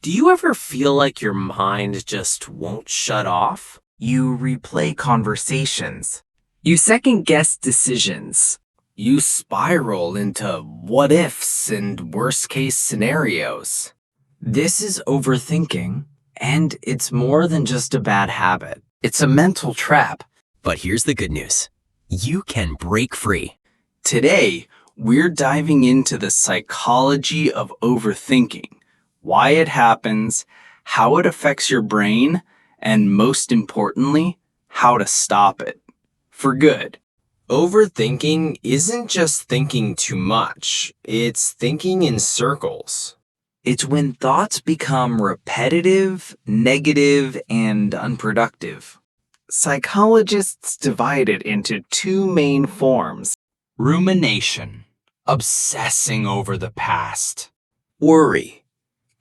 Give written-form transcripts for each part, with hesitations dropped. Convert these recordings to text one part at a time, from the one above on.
Do you ever feel like your mind just won't shut off? You replay conversations. You second-guess decisions. You spiral into what ifs and worst case scenarios. This is overthinking, and it's more than just a bad habit. It's a mental trap. But here's the good news. You can break free. Today, we're diving into the psychology of overthinking, why it happens, how it affects your brain, and most importantly, how to stop it. For good. Overthinking isn't just thinking too much. It's thinking in circles. It's when thoughts become repetitive, negative, and unproductive. Psychologists divide it into two main forms. Rumination, obsessing over the past. Worry,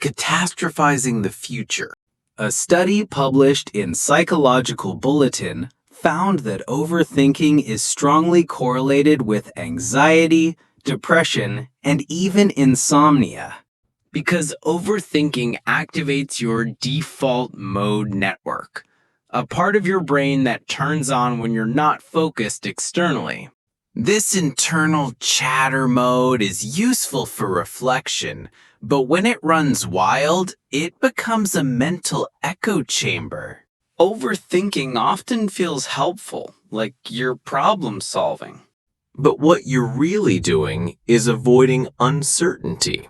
catastrophizing the future. A study published in Psychological Bulletin found that overthinking is strongly correlated with anxiety, depression, and even insomnia. Because overthinking activates your default mode network, a part of your brain that turns on when you're not focused externally. This internal chatter mode is useful for reflection, but when it runs wild, it becomes a mental echo chamber. Overthinking often feels helpful, like you're problem solving. But what you're really doing is avoiding uncertainty.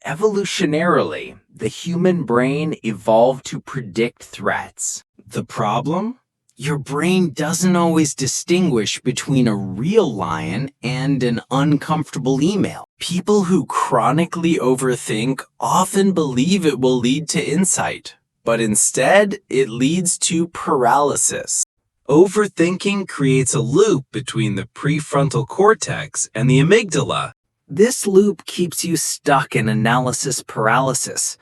Evolutionarily, the human brain evolved to predict threats. The problem? Your brain doesn't always distinguish between a real lion and an uncomfortable email. People who chronically overthink often believe it will lead to insight, but instead it leads to paralysis. Overthinking creates a loop between the prefrontal cortex and the amygdala. This loop keeps you stuck in analysis paralysis.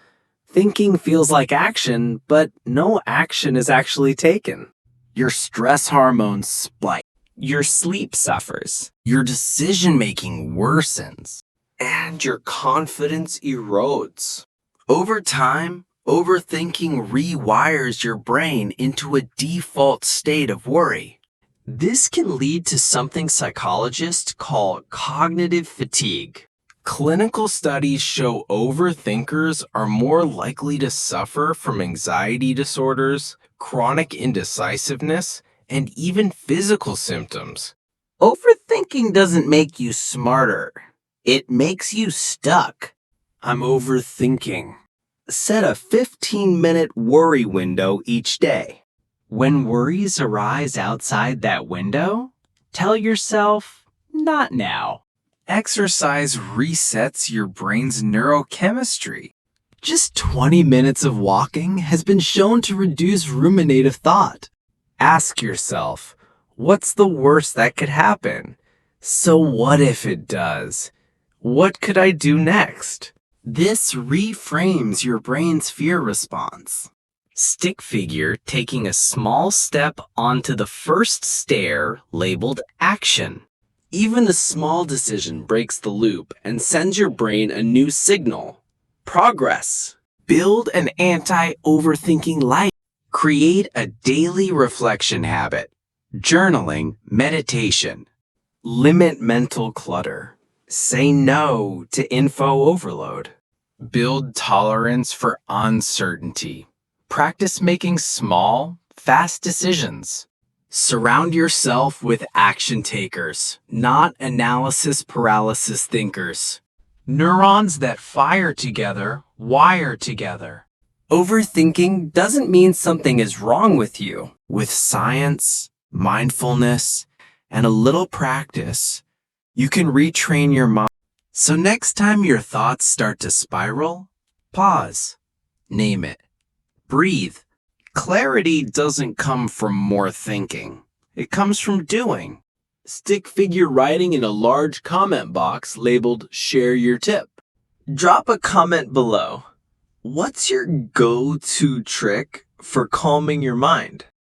Thinking feels like action, but no action is actually taken. Your stress hormones spike. Your sleep suffers. Your decision-making worsens. And your confidence erodes. Over time, overthinking rewires your brain into a default state of worry. This can lead to something psychologists call cognitive fatigue. Clinical studies show overthinkers are more likely to suffer from anxiety disorders, chronic indecisiveness, and even physical symptoms. Overthinking doesn't make you smarter. It makes you stuck. I'm overthinking. Set a 15-minute worry window each day. When worries arise outside that window, tell yourself, not now. Exercise resets your brain's neurochemistry. Just 20 minutes of walking has been shown to reduce ruminative thought. Ask yourself, what's the worst that could happen? So what if it does? What could I do next? This reframes your brain's fear response. Stick figure taking a small step onto the first stair labeled action. Even a small decision breaks the loop and sends your brain a new signal. Progress. Build an anti-overthinking life. Create a daily reflection habit. Journaling, meditation. Limit mental clutter. Say no to info overload. Build tolerance for uncertainty. Practice making small, fast decisions. Surround yourself with action takers, not analysis paralysis thinkers. Neurons that fire together, wire together. Overthinking doesn't mean something is wrong with you. With science, mindfulness, and a little practice, you can retrain your mind. So next time your thoughts start to spiral, pause. Name it. Breathe. Clarity doesn't come from more thinking. It comes from doing. Stick figure writing in a large comment box labeled Share Your Tip. Drop a comment below. What's your go-to trick for calming your mind?